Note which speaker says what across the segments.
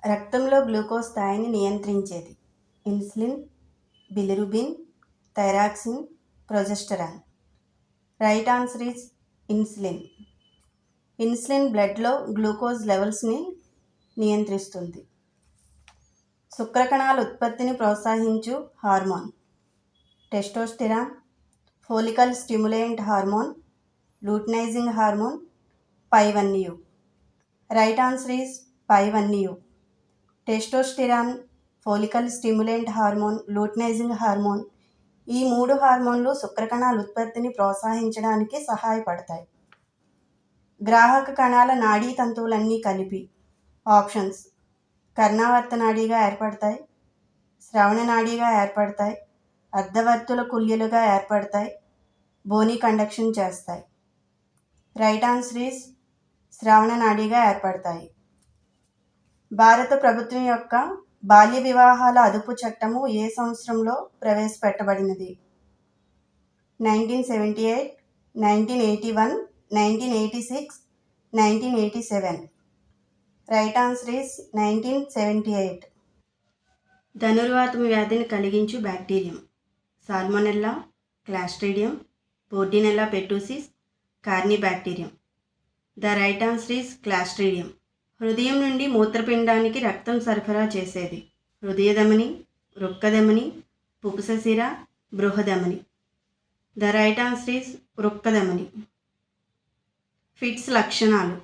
Speaker 1: రక్తంలో గ్లూకోజ్ స్థాయిని నియంత్రించేది. Insulin, bilirubin, thyroxine, progesterone. Right answer is insulin. Insulin బ్లడ్లో గ్లూకోజ్ లెవెల్స్ని నియంత్రిస్తుంది. శుక్రకణాల ఉత్పత్తిని ప్రోత్సహించు hormone. Testosterone, follicle stimulant hormone, luteinising hormone, పై1U. రైట్ ఆన్సర్ ఈజ్ పై1U. Testosterone, follicle stimulant hormone, luteinising hormone, ఈ 3 హార్మోన్లు శుక్రకణాల ఉత్పత్తిని ప్రోత్సహించడానికి సహాయపడతాయి. గ్రాహక కణాల నాడీ తంతువులన్నీ కలిపి. ఆప్షన్స్: కర్ణావర్త నాడీగా ఏర్పడతాయి, శ్రవణ నాడీగా ఏర్పడతాయి, అర్ధవర్తుల కుల్యలుగా ఏర్పడతాయి, బోనీ కండక్షన్ చేస్తాయి. రైట్ ఆన్సర్ ఈజ్ శ్రవణ నాడీగా ఏర్పడతాయి. భారత ప్రభుత్వం యొక్క బాల్య వివాహాల అదుపు చట్టము ఏ సంవత్సరంలో ప్రవేశపెట్టబడినది? 1978, 1981, 1986, 1987. Right answer is 1978. ధనుర్వాతం వ్యాధిని కలిగించు bacterium. Salmonella, clostridium, bordetella pertussis, corynebacterium. The right answer is clostridium. హృదయం నుండి మూత్రపిండానికి రక్తం సరఫరా చేసేది. హృదయధమని, వృక్కధమని, పుపుసశిర, బృహధమని. ద రైట్ ఆన్సర్ ఈజ్ వృక్కధమని. ఫిట్స్ లక్షణాలు: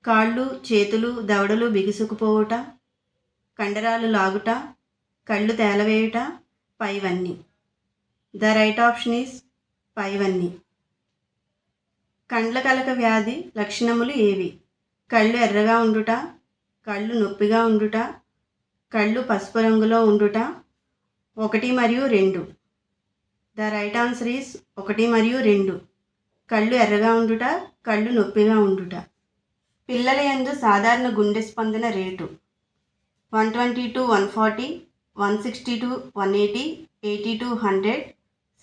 Speaker 1: కాళ్ళు, చేతులు, దవడలు బిగుసుకుపోవుట, కండరాలు లాగుట, కళ్ళు తేలవేయుట, పై1E. ద రైట్ ఆప్షన్ ఈజ్ పై1E. కండ్ల కలక వ్యాధి లక్షణములు ఏవి? కళ్ళు ఎర్రగా ఉండుట, కళ్ళు నొప్పిగా ఉండుట, కళ్ళు పసుపు రంగులో ఉండుట, 1 మరియు 2. ద రైట్ ఆన్సర్ ఈజ్ 1 మరియు 2. కళ్ళు ఎర్రగా ఉండుట, కళ్ళు నొప్పిగా ఉండుట. పిల్లల యందు సాధారణ గుండె స్పందన rate 120 to 140, 160 to 180, 80 to 100,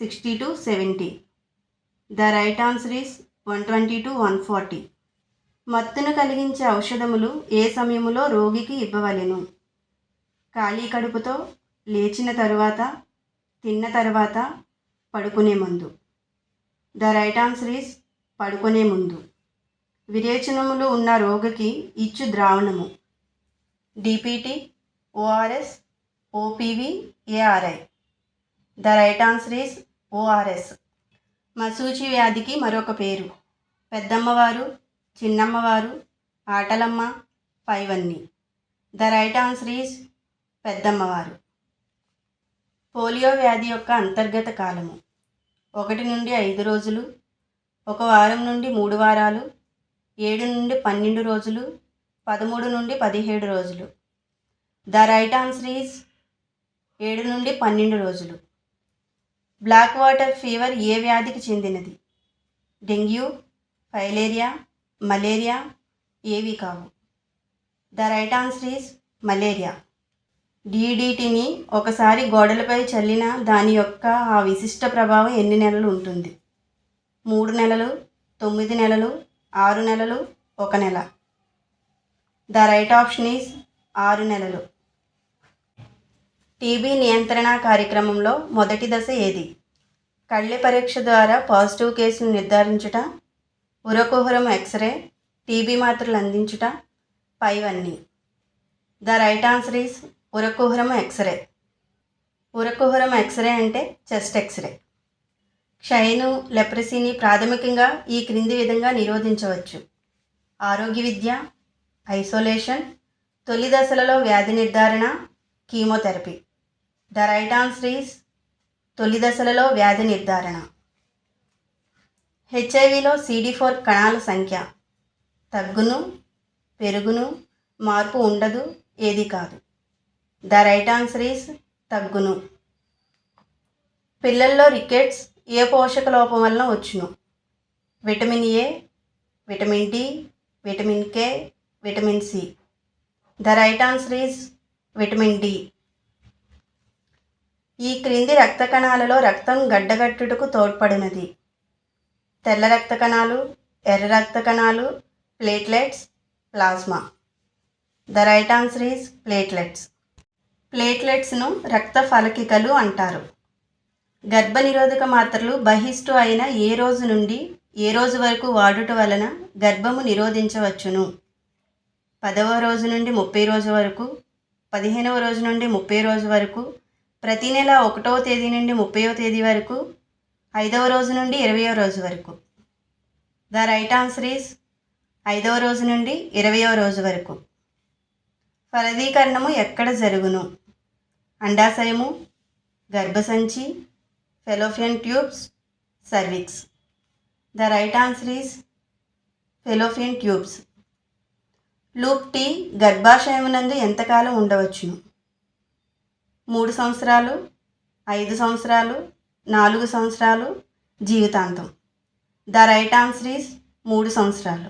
Speaker 1: 60 to 70. The right answer is 120 to 140. మత్తును కలిగించే ఔషధములు ఏ సమయములో రోగికి ఇవ్వవలెను? ఖాళీ కడుపుతో, లేచిన తరువాత, తిన్న తర్వాత, పడుకునే ముందు. ద రైట్ ఆన్సర్ ఈజ్ పడుకునే ముందు. విరేచనములు ఉన్న రోగికి ఇచ్చు ద్రావణము: DPT, ORS, OPV, ARI. The right answer is ORS. మశూచి వ్యాధికి మరొక పేరు: పెద్దమ్మవారు, చిన్నమ్మవారు, ఆటలమ్మ, పై1E. ద రైట్ ఆన్సర్ ఈజ్ పెద్దమ్మవారు. పోలియో వ్యాధి యొక్క అంతర్గత కాలము: 1 నుండి 5 రోజులు, 1 వారం నుండి 3 వారాలు, 7 నుండి 12 రోజులు, 13 నుండి 17 రోజులు. ద రైట్ ఆన్సర్ ఈజ్ 7 నుండి 12 రోజులు. బ్లాక్ వాటర్ ఫీవర్ ఏ వ్యాధికి చెందినది? డెంగ్యూ, ఫైలేరియా, మలేరియా, ఏవి కావు. The right answer is malaria. DDTని ఒకసారి గోడలపై చల్లిన దాని యొక్క ఆ విశిష్ట ప్రభావం ఎన్ని నెలలు ఉంటుంది? 3 నెలలు, 9 నెలలు, 6 నెలలు, 1 నెల. ద రైట్ ఆప్షన్ ఈజ్ 6 నెలలు. టీబీ నియంత్రణ కార్యక్రమంలో మొదటి దశ ఏది? కళ్ళ పరీక్ష ద్వారా పాజిటివ్ కేసును నిర్ధారించుట, ఉరకుహరం ఎక్స్రే, టీబీ మాత్రలు అందించుట, పై1E. ద రైట్ ఆన్సర్ ఈజ్ ఉరకుహరం ఎక్స్రే. ఉరకుహరం ఎక్స్రే అంటే చెస్ట్ ఎక్స్రే. క్షయను, లెప్రసీని ప్రాథమికంగా ఈ క్రింది విధంగా నిరోధించవచ్చు: ఆరోగ్య విద్య, ఐసోలేషన్, తొలి దశలలో వ్యాధి నిర్ధారణ, chemotherapy. The right answer is తొలి దశలలో వ్యాధి నిర్ధారణ. హెచ్ఐవిలో CD4 కణాల సంఖ్య తగ్గును, పెరుగును, మార్పు ఉండదు, ఏది కాదు. ద రైట్ ఆన్సర్ ఈజ్ తగ్గును. పిల్లల్లో రికెట్స్ ఏ పోషక లోపం వలన వచ్చును? Vitamin A, vitamin D, vitamin K, vitamin C. The right answer is vitamin D. ఈ క్రింది రక్త కణాలలో రక్తం గడ్డగట్టుటకు తోడ్పడినది: తెల్ల రక్త కణాలు, ఎర్ర రక్త కణాలు, platelets, plasma. The right answer is platelets. ప్లేట్లెట్స్ను రక్త ఫలకికలు అంటారు. గర్భనిరోధక మాత్రలు బహిష్టు అయిన ఏ రోజు నుండి ఏ రోజు వరకు వాడుట వలన గర్భము నిరోధించవచ్చును? 10వ రోజు నుండి 30 రోజు వరకు, 15వ రోజు నుండి 30 రోజు వరకు, ప్రతి నెల 1వ తేదీ నుండి 30వ తేదీ వరకు, 5వ రోజు నుండి 20వ రోజు వరకు. ద రైట్ ఆన్సర్ ఈజ్ 5వ రోజు నుండి 20వ రోజు వరకు. ఫలదీకరణము ఎక్కడ జరుగును? అండాశయము, గర్భసంచి, fallopian tubes, cervix. The right answer is fallopian tubes. Loop T గర్భాశయమునందు ఎంతకాలం ఉండవచ్చును? 3 సంవత్సరాలు, 5 సంవత్సరాలు, 4 సంవత్సరాలు, జీవితాంతం. ద రైట్ ఆన్సర్ ఈజ్ 3 సంవత్సరాలు.